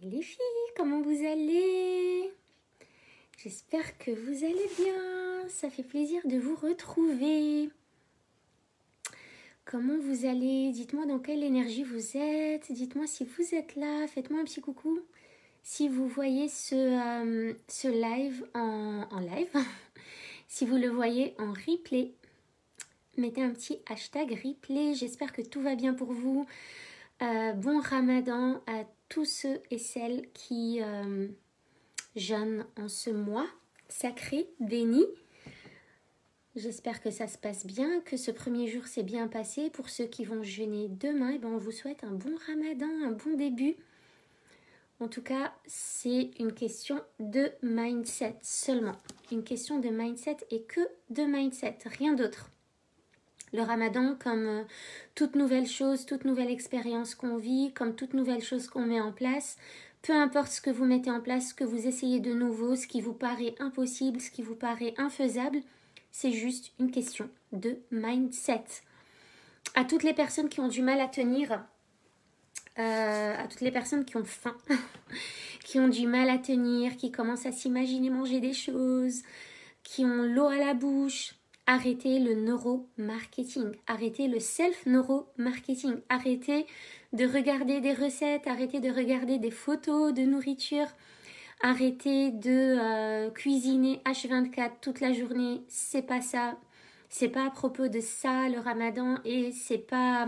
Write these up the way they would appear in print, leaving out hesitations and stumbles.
Les filles, comment vous allez? J'espère que vous allez bien. Ça fait plaisir de vous retrouver. Comment vous allez? Dites-moi dans quelle énergie vous êtes. Dites-moi si vous êtes là. Faites-moi un petit coucou. Si vous voyez ce live en live, si vous le voyez en replay, mettez un petit hashtag replay. J'espère que tout va bien pour vous. Bon Ramadan à tous ceux et celles qui jeûnent en ce mois sacré, béni. J'espère que ça se passe bien, que ce premier jour s'est bien passé. Pour ceux qui vont jeûner demain, on vous souhaite un bon Ramadan, un bon début. En tout cas, c'est une question de mindset seulement. Une question de mindset et que de mindset, rien d'autre. Le Ramadan, comme toute nouvelle chose, toute nouvelle expérience qu'on vit, comme toute nouvelle chose qu'on met en place, peu importe ce que vous mettez en place, ce que vous essayez de nouveau, ce qui vous paraît impossible, ce qui vous paraît infaisable, c'est juste une question de mindset. À toutes les personnes qui ont du mal à tenir, à toutes les personnes qui ont faim, qui ont du mal à tenir, qui commencent à s'imaginer manger des choses, qui ont l'eau à la bouche, arrêtez le neuromarketing, arrêtez le self-neuromarketing, arrêtez de regarder des recettes, arrêtez de regarder des photos de nourriture, arrêtez de cuisiner H24 toute la journée, c'est pas ça, c'est pas à propos de ça le Ramadan et c'est pas,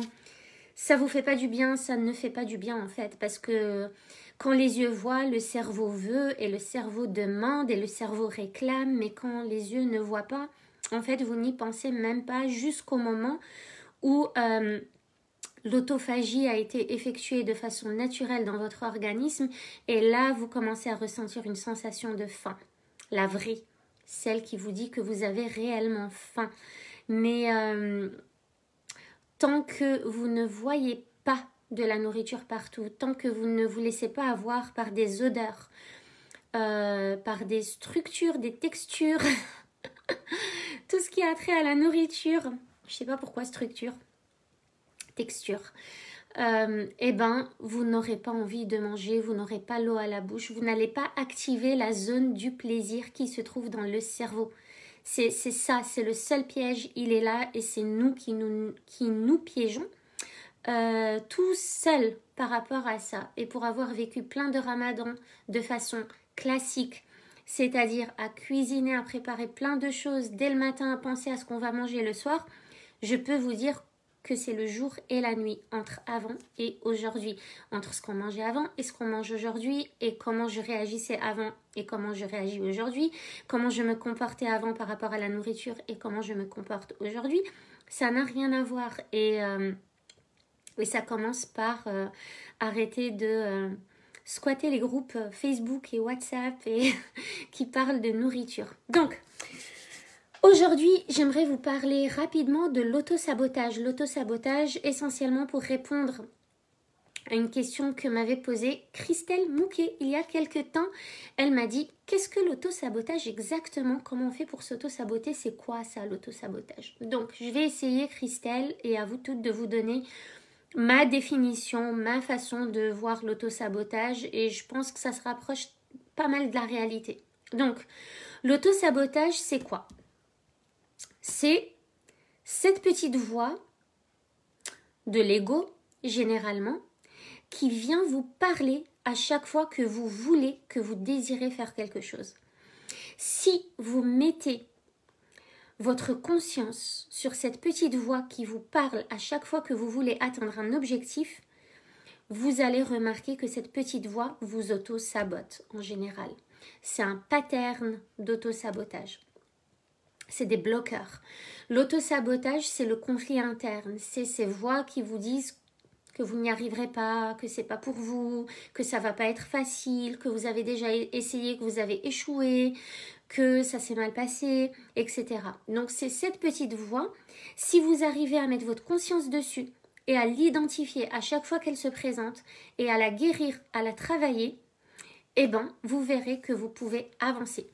ça vous fait pas du bien, ça ne fait pas du bien en fait parce que quand les yeux voient, le cerveau veut et le cerveau demande et le cerveau réclame, mais quand les yeux ne voient pas, en fait, vous n'y pensez même pas jusqu'au moment où l'autophagie a été effectuée de façon naturelle dans votre organisme et là, vous commencez à ressentir une sensation de faim. La vraie, celle qui vous dit que vous avez réellement faim. Mais tant que vous ne voyez pas de la nourriture partout, tant que vous ne vous laissez pas avoir par des odeurs, par des structures, des textures... Tout ce qui a trait à la nourriture, je sais pas pourquoi structure, texture, vous n'aurez pas envie de manger, vous n'aurez pas l'eau à la bouche, vous n'allez pas activer la zone du plaisir qui se trouve dans le cerveau. C'est ça, c'est le seul piège, il est là et c'est nous qui nous piégeons tout seuls par rapport à ça. Et pour avoir vécu plein de ramadans de façon classique, c'est-à-dire à cuisiner, à préparer plein de choses dès le matin, à penser à ce qu'on va manger le soir, je peux vous dire que c'est le jour et la nuit, entre avant et aujourd'hui, entre ce qu'on mangeait avant et ce qu'on mange aujourd'hui, et comment je réagissais avant et comment je réagis aujourd'hui, comment je me comportais avant par rapport à la nourriture et comment je me comporte aujourd'hui, ça n'a rien à voir. Et ça commence par arrêter de... squatter les groupes Facebook et WhatsApp et qui parlent de nourriture. Donc, aujourd'hui, j'aimerais vous parler rapidement de l'autosabotage. L'autosabotage, essentiellement pour répondre à une question que m'avait posée Christelle Mouquet il y a quelques temps. Elle m'a dit, qu'est-ce que l'autosabotage exactement? Comment on fait pour s'autosaboter? C'est quoi ça, l'autosabotage? Donc, je vais essayer, Christelle, et à vous toutes de vous donner... ma définition, ma façon de voir l'autosabotage et je pense que ça se rapproche pas mal de la réalité. Donc, l'autosabotage, c'est quoi? C'est cette petite voix de l'ego, généralement, qui vient vous parler à chaque fois que vous voulez, que vous désirez faire quelque chose. Si vous mettez votre conscience sur cette petite voix qui vous parle à chaque fois que vous voulez atteindre un objectif, vous allez remarquer que cette petite voix vous auto-sabote en général. C'est un pattern d'auto-sabotage. C'est des bloqueurs. L'auto-sabotage, c'est le conflit interne. C'est ces voix qui vous disent que vous n'y arriverez pas, que c'est pas pour vous, que ça va pas être facile, que vous avez déjà essayé, que vous avez échoué, que ça s'est mal passé, etc. Donc c'est cette petite voix, si vous arrivez à mettre votre conscience dessus et à l'identifier à chaque fois qu'elle se présente et à la guérir, à la travailler, vous verrez que vous pouvez avancer.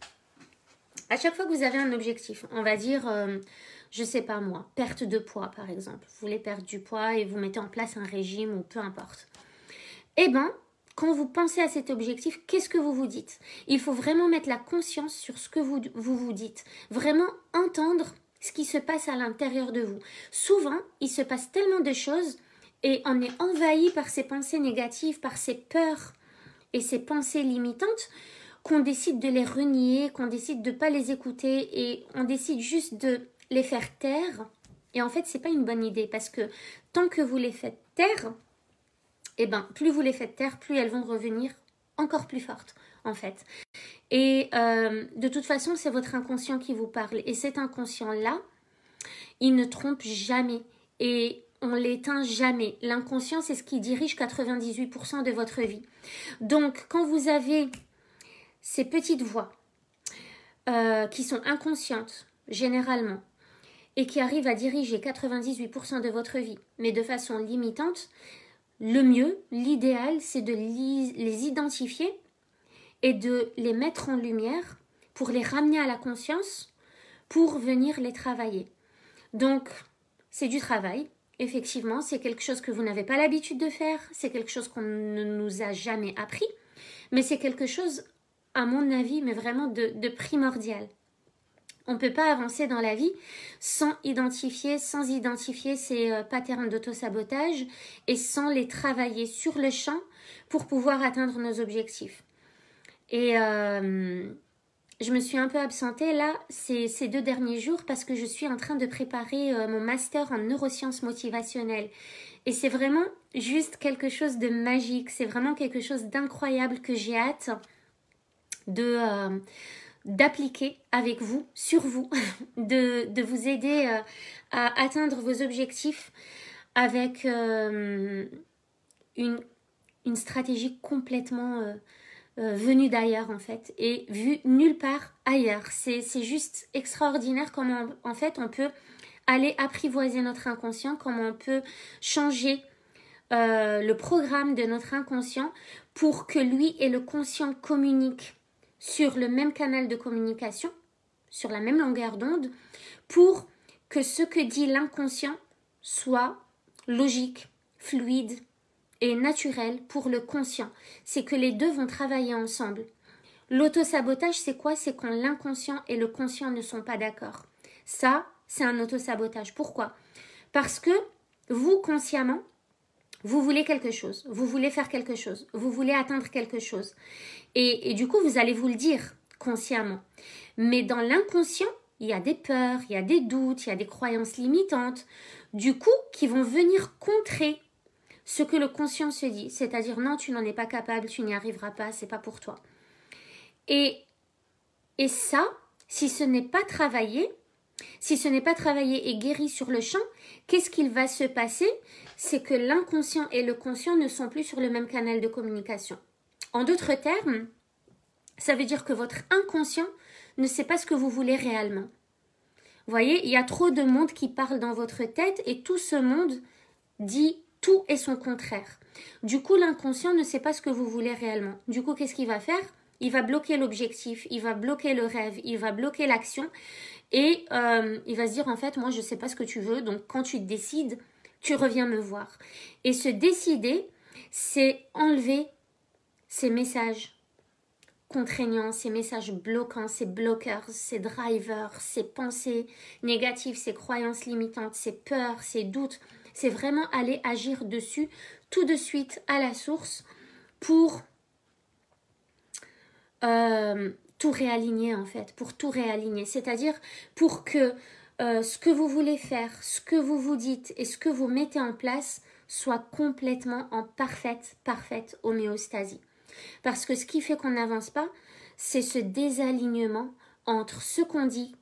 À chaque fois que vous avez un objectif, on va dire, je sais pas moi, perte de poids par exemple, vous voulez perdre du poids et vous mettez en place un régime ou peu importe. quand vous pensez à cet objectif, qu'est-ce que vous vous dites? Il faut vraiment mettre la conscience sur ce que vous dites. Vraiment entendre ce qui se passe à l'intérieur de vous. Souvent, il se passe tellement de choses et on est envahi par ces pensées négatives, par ces peurs et ces pensées limitantes qu'on décide de les renier, qu'on décide de ne pas les écouter et on décide juste de les faire taire. Et en fait, ce n'est pas une bonne idée parce que tant que vous les faites taire, eh ben, plus vous les faites taire, plus elles vont revenir encore plus fortes, en fait. Et de toute façon, c'est votre inconscient qui vous parle. Et cet inconscient-là, il ne trompe jamais. Et on l'éteint jamais. L'inconscient, c'est ce qui dirige 98% de votre vie. Donc, quand vous avez ces petites voix qui sont inconscientes, généralement, et qui arrivent à diriger 98% de votre vie, mais de façon limitante, le mieux, l'idéal, c'est de les identifier et de les mettre en lumière pour les ramener à la conscience, pour venir les travailler. Donc, c'est du travail. Effectivement, c'est quelque chose que vous n'avez pas l'habitude de faire, c'est quelque chose qu'on ne nous a jamais appris, mais c'est quelque chose, à mon avis, mais vraiment de primordial. On ne peut pas avancer dans la vie sans identifier ces patterns d'auto-sabotage et sans les travailler sur le champ pour pouvoir atteindre nos objectifs. Et je me suis un peu absentée là ces 2 derniers jours parce que je suis en train de préparer mon master en neurosciences motivationnelles. Et c'est vraiment juste quelque chose de magique, c'est vraiment quelque chose d'incroyable que j'ai hâte d'appliquer avec vous, sur vous, de vous aider à atteindre vos objectifs avec une stratégie complètement venue d'ailleurs en fait et vue nulle part ailleurs. C'est juste extraordinaire comment en fait on peut aller apprivoiser notre inconscient, comment on peut changer le programme de notre inconscient pour que lui et le conscient communiquent sur le même canal de communication, sur la même longueur d'onde, pour que ce que dit l'inconscient soit logique, fluide et naturel pour le conscient. C'est que les deux vont travailler ensemble. L'autosabotage, c'est quoi? C'est quand l'inconscient et le conscient ne sont pas d'accord. Ça, c'est un autosabotage. Pourquoi? Parce que vous, consciemment, vous voulez quelque chose, vous voulez faire quelque chose, vous voulez atteindre quelque chose. Et du coup, vous allez vous le dire consciemment. Mais dans l'inconscient, il y a des peurs, il y a des doutes, il y a des croyances limitantes, du coup, qui vont venir contrer ce que le conscient se dit. C'est-à-dire, non, tu n'en es pas capable, tu n'y arriveras pas, c'est pas pour toi. Et ça, si ce n'est pas travaillé et guéri sur le champ, qu'est-ce qu'il va se passer? C'est que l'inconscient et le conscient ne sont plus sur le même canal de communication. En d'autres termes, ça veut dire que votre inconscient ne sait pas ce que vous voulez réellement. Vous voyez, il y a trop de monde qui parle dans votre tête et tout ce monde dit tout et son contraire. Du coup, l'inconscient ne sait pas ce que vous voulez réellement. Du coup, qu'est-ce qu'il va faire? Il va bloquer l'objectif, il va bloquer le rêve, il va bloquer l'action et il va se dire en fait, moi je ne sais pas ce que tu veux, donc quand tu te décides, tu reviens me voir. Et se décider, c'est enlever ces messages contraignants, ces messages bloquants, ces bloqueurs, ces drivers, ces pensées négatives, ces croyances limitantes, ces peurs, ces doutes. C'est vraiment aller agir dessus tout de suite à la source pour tout réaligner en fait, pour tout réaligner. C'est-à-dire pour que ce que vous voulez faire, ce que vous vous dites et ce que vous mettez en place soit complètement en parfaite homéostasie. Parce que ce qui fait qu'on n'avance pas, c'est ce désalignement entre ce qu'on dit,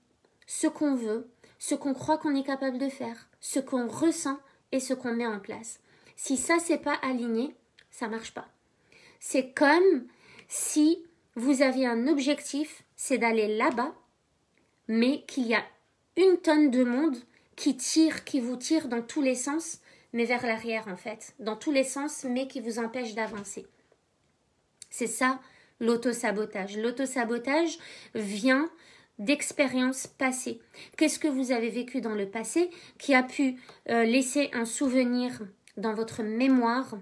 ce qu'on veut, ce qu'on croit qu'on est capable de faire, ce qu'on ressent et ce qu'on met en place. Si ça, c'est pas aligné, ça marche pas. C'est comme si vous aviez un objectif, c'est d'aller là-bas, mais qu'il y a une tonne de monde qui vous tire dans tous les sens, mais vers l'arrière en fait, dans tous les sens, mais qui vous empêche d'avancer. C'est ça l'autosabotage. L'autosabotage vient d'expériences passées. Qu'est-ce que vous avez vécu dans le passé qui a pu laisser un souvenir dans votre mémoire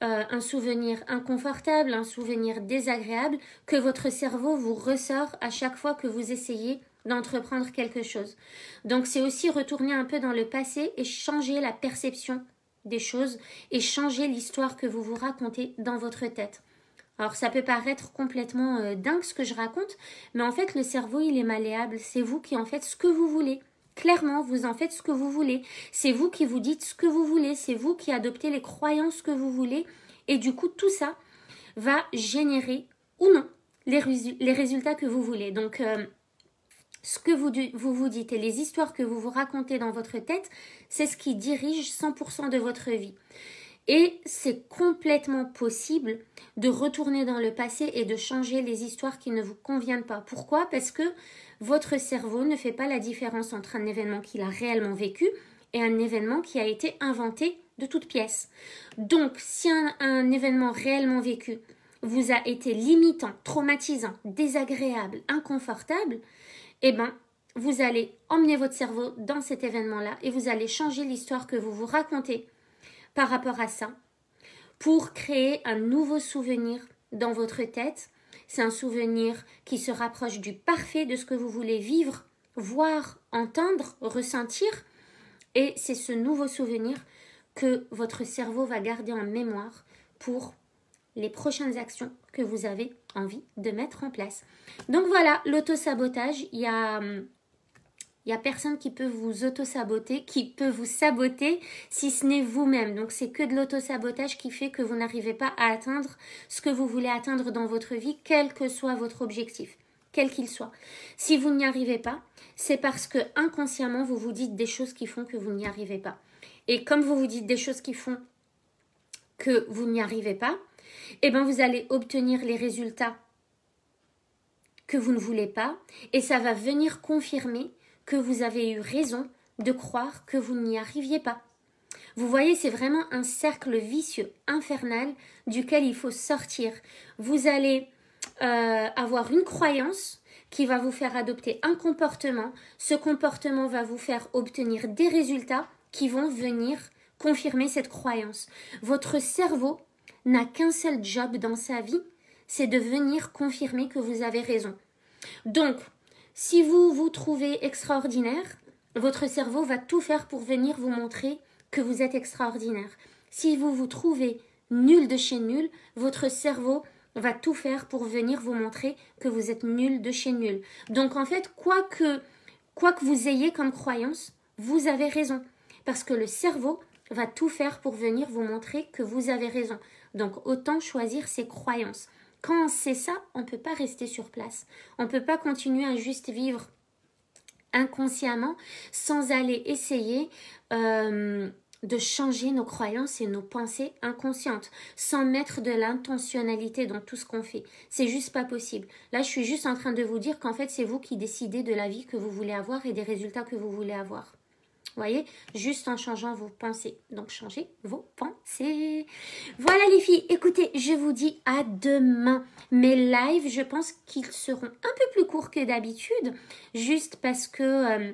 un souvenir inconfortable, un souvenir désagréable que votre cerveau vous ressort à chaque fois que vous essayez d'entreprendre quelque chose. Donc c'est aussi retourner un peu dans le passé et changer la perception des choses et changer l'histoire que vous vous racontez dans votre tête. Alors ça peut paraître complètement dingue ce que je raconte, mais en fait le cerveau il est malléable, c'est vous qui en faites ce que vous voulez. Clairement, vous en faites ce que vous voulez. C'est vous qui vous dites ce que vous voulez, c'est vous qui adoptez les croyances que vous voulez et du coup tout ça va générer ou non les résultats que vous voulez. Donc ce que vous dites et les histoires que vous vous racontez dans votre tête, c'est ce qui dirige 100% de votre vie. Et c'est complètement possible de retourner dans le passé et de changer les histoires qui ne vous conviennent pas. Pourquoi? Parce que votre cerveau ne fait pas la différence entre un événement qu'il a réellement vécu et un événement qui a été inventé de toutes pièces. Donc, si un événement réellement vécu vous a été limitant, traumatisant, désagréable, inconfortable, eh bien, vous allez emmener votre cerveau dans cet événement-là et vous allez changer l'histoire que vous vous racontez par rapport à ça pour créer un nouveau souvenir dans votre tête. C'est un souvenir qui se rapproche du parfait de ce que vous voulez vivre, voir, entendre, ressentir. Et c'est ce nouveau souvenir que votre cerveau va garder en mémoire pour les prochaines actions que vous avez envie de mettre en place. Donc voilà, l'auto-sabotage, il y a personne qui peut vous auto-saboter, qui peut vous saboter si ce n'est vous-même. Donc c'est que de l'auto-sabotage qui fait que vous n'arrivez pas à atteindre ce que vous voulez atteindre dans votre vie, quel que soit votre objectif, quel qu'il soit. Si vous n'y arrivez pas, c'est parce que inconsciemment vous vous dites des choses qui font que vous n'y arrivez pas. Et comme vous vous dites des choses qui font que vous n'y arrivez pas, eh bien vous allez obtenir les résultats que vous ne voulez pas et ça va venir confirmer que vous avez eu raison de croire que vous n'y arriviez pas. Vous voyez, c'est vraiment un cercle vicieux, infernal, duquel il faut sortir. Vous allez avoir une croyance qui va vous faire adopter un comportement. Ce comportement va vous faire obtenir des résultats qui vont venir confirmer cette croyance. Votre cerveau n'a qu'un seul job dans sa vie, c'est de venir confirmer que vous avez raison. Donc, si vous vous trouvez extraordinaire, votre cerveau va tout faire pour venir vous montrer que vous êtes extraordinaire. Si vous vous trouvez nul de chez nul, votre cerveau va tout faire pour venir vous montrer que vous êtes nul de chez nul. Donc en fait, quoi que vous ayez comme croyance, vous avez raison. Parce que le cerveau va tout faire pour venir vous montrer que vous avez raison. Donc autant choisir ses croyances. Quand on sait ça, on ne peut pas rester sur place. On ne peut pas continuer à juste vivre inconsciemment sans aller essayer de changer nos croyances et nos pensées inconscientes, sans mettre de l'intentionnalité dans tout ce qu'on fait. C'est juste pas possible. Là, je suis juste en train de vous dire qu'en fait, c'est vous qui décidez de la vie que vous voulez avoir et des résultats que vous voulez avoir. Vous voyez, juste en changeant vos pensées. Donc, changez vos pensées. Voilà les filles, écoutez, je vous dis à demain. Mes lives, je pense qu'ils seront un peu plus courts que d'habitude, juste parce que,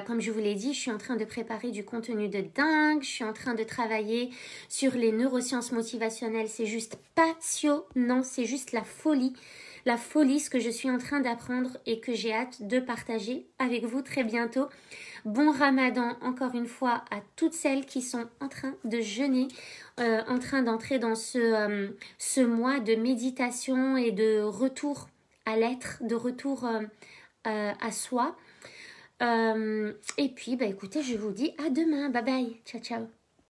comme je vous l'ai dit, je suis en train de préparer du contenu de dingue, je suis en train de travailler sur les neurosciences motivationnelles. C'est juste passionnant, c'est juste la folie ce que je suis en train d'apprendre et que j'ai hâte de partager avec vous très bientôt. Bon Ramadan, encore une fois, à toutes celles qui sont en train de jeûner, en train d'entrer dans ce mois de méditation et de retour à l'être, de retour à soi. Et puis, écoutez, je vous dis à demain. Bye bye. Ciao, ciao.